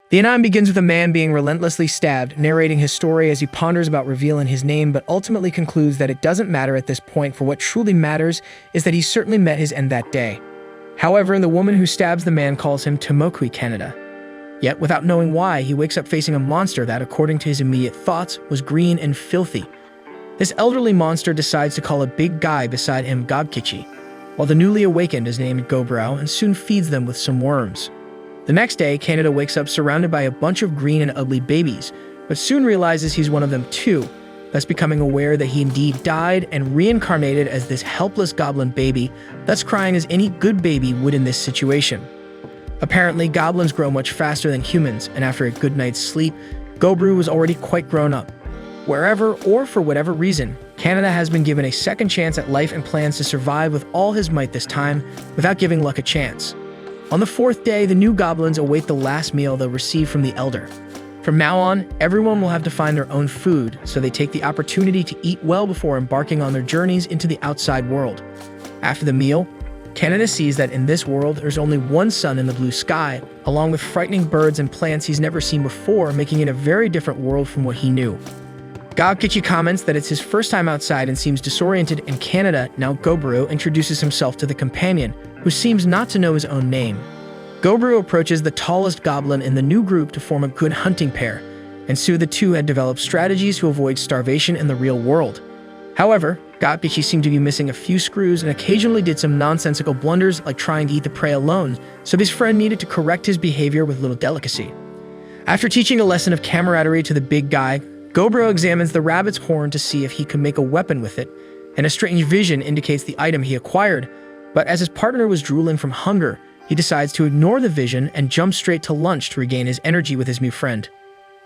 The anime begins with a man being relentlessly stabbed, narrating his story as he ponders about revealing his name, but ultimately concludes that it doesn't matter at this point, for what truly matters is that he certainly met his end that day. However, the woman who stabs the man calls him Tomokui Kanata. Yet, without knowing why, he wakes up facing a monster that, according to his immediate thoughts, was green and filthy. This elderly monster decides to call a big guy beside him Gobkichi, while the newly awakened is named Gobro and soon feeds them with some worms. The next day, Kanata wakes up surrounded by a bunch of green and ugly babies, but soon realizes he's one of them too, thus becoming aware that he indeed died and reincarnated as this helpless goblin baby, thus crying as any good baby would in this situation. Apparently, goblins grow much faster than humans, and after a good night's sleep, Gobru was already quite grown up. Wherever or for whatever reason, Kanata has been given a second chance at life and plans to survive with all his might this time, without giving luck a chance. On the fourth day, the new goblins await the last meal they'll receive from the elder. From now on, everyone will have to find their own food, so they take the opportunity to eat well before embarking on their journeys into the outside world. After the meal, Kanata sees that in this world, there's only one sun in the blue sky, along with frightening birds and plants he's never seen before, making it a very different world from what he knew. Gobkichi comments that it's his first time outside and seems disoriented, and Kanata, now Gobru, introduces himself to the companion, who seems not to know his own name. Gobru approaches the tallest goblin in the new group to form a good hunting pair, and soon the two had developed strategies to avoid starvation in the real world. However, Gobkichi seemed to be missing a few screws and occasionally did some nonsensical blunders like trying to eat the prey alone, so his friend needed to correct his behavior with little delicacy. After teaching a lesson of camaraderie to the big guy, Gobro examines the rabbit's horn to see if he can make a weapon with it, and a strange vision indicates the item he acquired, but as his partner was drooling from hunger, he decides to ignore the vision and jump straight to lunch to regain his energy with his new friend.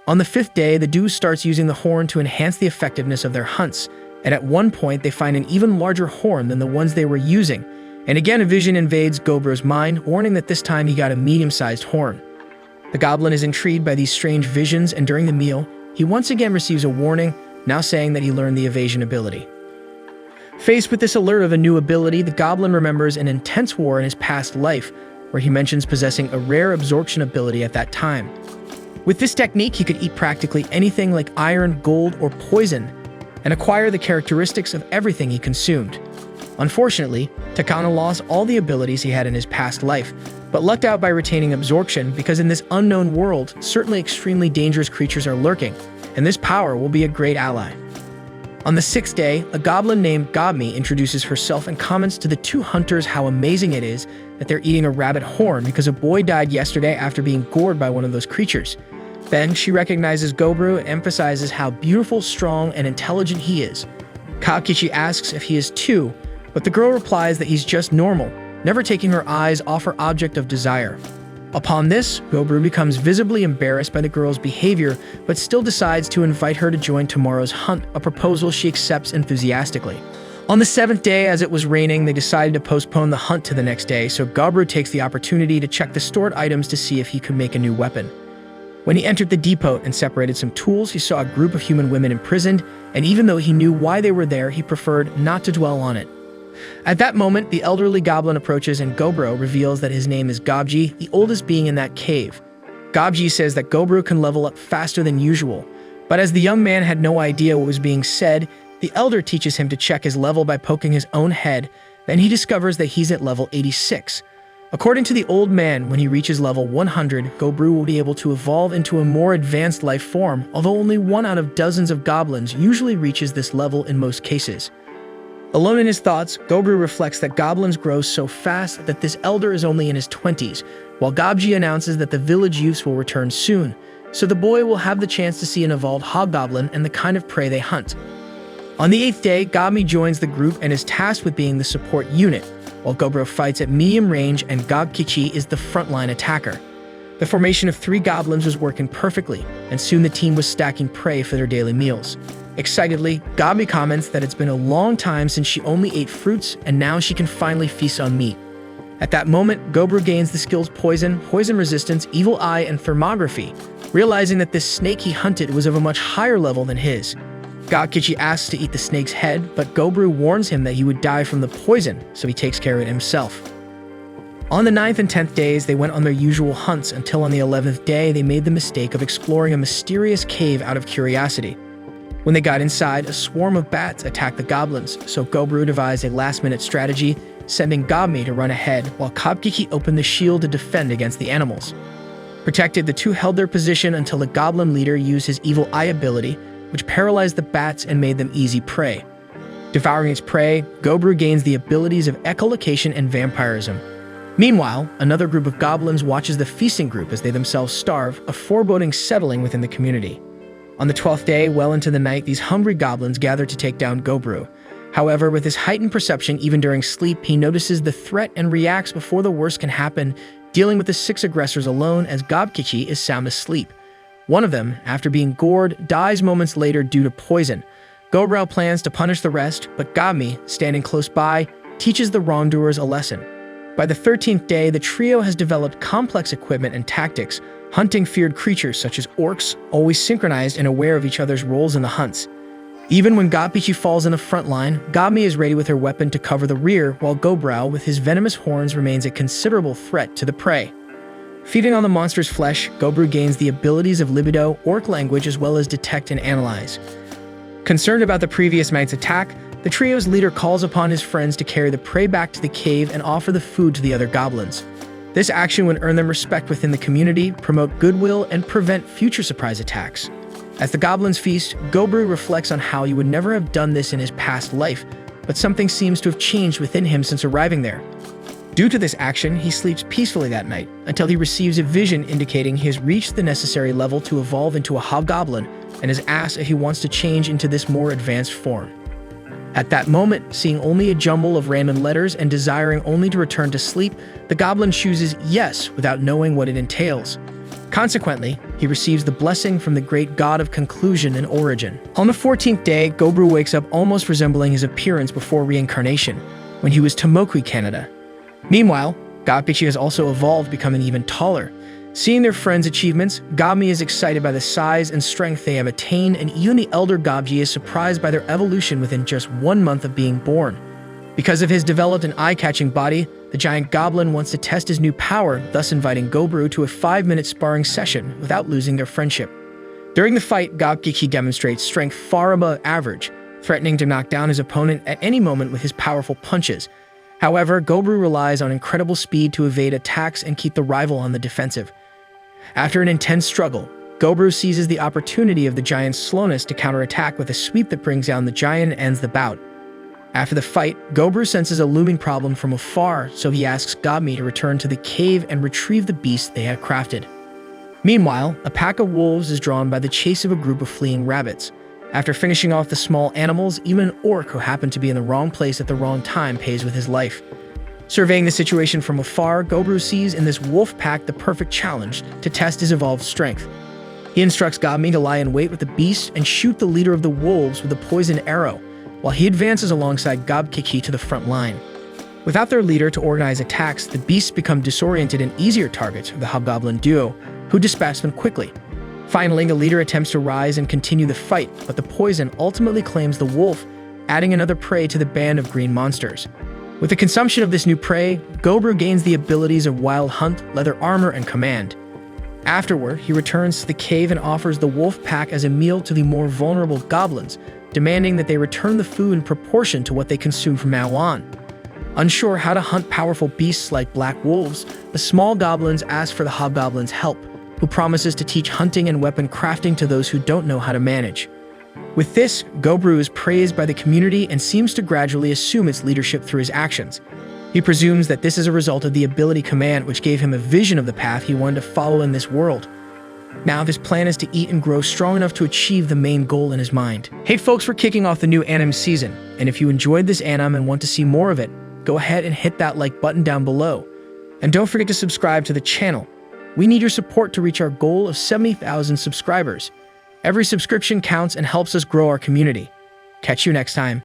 On the fifth day, the duo starts using the horn to enhance the effectiveness of their hunts, and at one point they find an even larger horn than the ones they were using, and again a vision invades Gobro's mind, warning that this time he got a medium-sized horn. The goblin is intrigued by these strange visions, and during the meal, he once again receives a warning, now saying that he learned the evasion ability. Faced with this alert of a new ability, the goblin remembers an intense war in his past life, where he mentions possessing a rare absorption ability at that time. With this technique, he could eat practically anything like iron, gold, or poison, and acquire the characteristics of everything he consumed. Unfortunately, Takano lost all the abilities he had in his past life, but lucked out by retaining absorption because in this unknown world, certainly extremely dangerous creatures are lurking, and this power will be a great ally. On the sixth day, a goblin named Gobmi introduces herself and comments to the two hunters how amazing it is that they're eating a rabbit horn because a boy died yesterday after being gored by one of those creatures. Then she recognizes Gobru and emphasizes how beautiful, strong, and intelligent he is. Kakichi asks if he is too, but the girl replies that he's just normal, never taking her eyes off her object of desire. Upon this, Gobru becomes visibly embarrassed by the girl's behavior, but still decides to invite her to join tomorrow's hunt, a proposal she accepts enthusiastically. On the seventh day, as it was raining, they decided to postpone the hunt to the next day, so Gobru takes the opportunity to check the stored items to see if he could make a new weapon. When he entered the depot and separated some tools, he saw a group of human women imprisoned, and even though he knew why they were there, he preferred not to dwell on it. At that moment, the elderly goblin approaches and Gobro reveals that his name is Gobji, the oldest being in that cave. Gobji says that Gobro can level up faster than usual, but as the young man had no idea what was being said, the elder teaches him to check his level by poking his own head. Then he discovers that he's at level 86. According to the old man, when he reaches level 100, Gobru will be able to evolve into a more advanced life form, although only one out of dozens of goblins usually reaches this level in most cases. Alone in his thoughts, Gobru reflects that goblins grow so fast that this elder is only in his 20s, while Gobji announces that the village youths will return soon, so the boy will have the chance to see an evolved hobgoblin and the kind of prey they hunt. On the 8th day, Gobmi joins the group and is tasked with being the support unit, while Gobro fights at medium range and Gobkichi is the frontline attacker. The formation of 3 goblins was working perfectly, and soon the team was stacking prey for their daily meals. Excitedly, Gobmi comments that it's been a long time since she only ate fruits, and now she can finally feast on meat. At that moment, Gobru gains the skills Poison, Poison Resistance, Evil Eye, and Thermography, realizing that this snake he hunted was of a much higher level than his. Gobkichi asks to eat the snake's head, but Gobru warns him that he would die from the poison, so he takes care of it himself. On the 9th and 10th days, they went on their usual hunts until on the 11th day, they made the mistake of exploring a mysterious cave out of curiosity. When they got inside, a swarm of bats attacked the goblins, so Gobru devised a last-minute strategy, sending Gobmi to run ahead while Kabkiki opened the shield to defend against the animals. Protected, the two held their position until the goblin leader used his evil eye ability, which paralyzed the bats and made them easy prey. Devouring its prey, Gobru gains the abilities of echolocation and vampirism. Meanwhile, another group of goblins watches the feasting group as they themselves starve, a foreboding settling within the community. On the 12th day, well into the night, these hungry goblins gather to take down Gobru. However, with his heightened perception even during sleep, he notices the threat and reacts before the worst can happen, dealing with the 6 aggressors alone as Gobkiki is sound asleep. One of them, after being gored, dies moments later due to poison. Gobru plans to punish the rest, but Gobmi, standing close by, teaches the wrongdoers a lesson. By the 13th day, the trio has developed complex equipment and tactics, hunting feared creatures such as orcs, always synchronized and aware of each other's roles in the hunts. Even when Gobkiki falls in the front line, Gobmi is ready with her weapon to cover the rear, while Gobru, with his venomous horns, remains a considerable threat to the prey. Feeding on the monster's flesh, Gobru gains the abilities of libido, orc language, as well as detect and analyze. Concerned about the previous night's attack, the trio's leader calls upon his friends to carry the prey back to the cave and offer the food to the other goblins. This action would earn them respect within the community, promote goodwill, and prevent future surprise attacks. As the goblins feast, Gobru reflects on how he would never have done this in his past life, but something seems to have changed within him since arriving there. Due to this action, he sleeps peacefully that night, until he receives a vision indicating he has reached the necessary level to evolve into a hobgoblin, and is asked if he wants to change into this more advanced form. At that moment, seeing only a jumble of random letters and desiring only to return to sleep, the goblin chooses yes without knowing what it entails. Consequently, he receives the blessing from the great god of conclusion and origin. On the 14th day, Gobru wakes up almost resembling his appearance before reincarnation, when he was Tomokui Kanata. Meanwhile, Gobkiki has also evolved, becoming even taller. Seeing their friends' achievements, Gobmi is excited by the size and strength they have attained, and even the elder Gobji is surprised by their evolution within just 1 month of being born. Because of his developed and eye-catching body, the giant goblin wants to test his new power, thus inviting Gobru to a 5-minute sparring session without losing their friendship. During the fight, Gobkiki demonstrates strength far above average, threatening to knock down his opponent at any moment with his powerful punches. However, Gobru relies on incredible speed to evade attacks and keep the rival on the defensive. After an intense struggle, Gobru seizes the opportunity of the giant's slowness to counterattack with a sweep that brings down the giant and ends the bout. After the fight, Gobru senses a looming problem from afar, so he asks Gobmi to return to the cave and retrieve the beast they had crafted. Meanwhile, a pack of wolves is drawn by the chase of a group of fleeing rabbits. After finishing off the small animals, even an orc who happened to be in the wrong place at the wrong time pays with his life. Surveying the situation from afar, Gobru sees in this wolf pack the perfect challenge to test his evolved strength. He instructs Gobmi to lie in wait with the beast and shoot the leader of the wolves with a poisoned arrow, while he advances alongside Gobkiki to the front line. Without their leader to organize attacks, the beasts become disoriented and easier targets for the hobgoblin duo, who dispatch them quickly. Finally, the leader attempts to rise and continue the fight, but the poison ultimately claims the wolf, adding another prey to the band of green monsters. With the consumption of this new prey, Gobru gains the abilities of Wild Hunt, Leather Armor, and Command. Afterward, he returns to the cave and offers the wolf pack as a meal to the more vulnerable goblins, demanding that they return the food in proportion to what they consume from now on. Unsure how to hunt powerful beasts like black wolves, the small goblins ask for the hobgoblin's help, who promises to teach hunting and weapon crafting to those who don't know how to manage. With this, Gobru is praised by the community and seems to gradually assume its leadership through his actions. He presumes that this is a result of the ability Command, which gave him a vision of the path he wanted to follow in this world. Now his plan is to eat and grow strong enough to achieve the main goal in his mind. Hey folks, we're kicking off the new anime season, and if you enjoyed this anime and want to see more of it, go ahead and hit that like button down below. And don't forget to subscribe to the channel. We need your support to reach our goal of 70,000 subscribers. Every subscription counts and helps us grow our community. Catch you next time.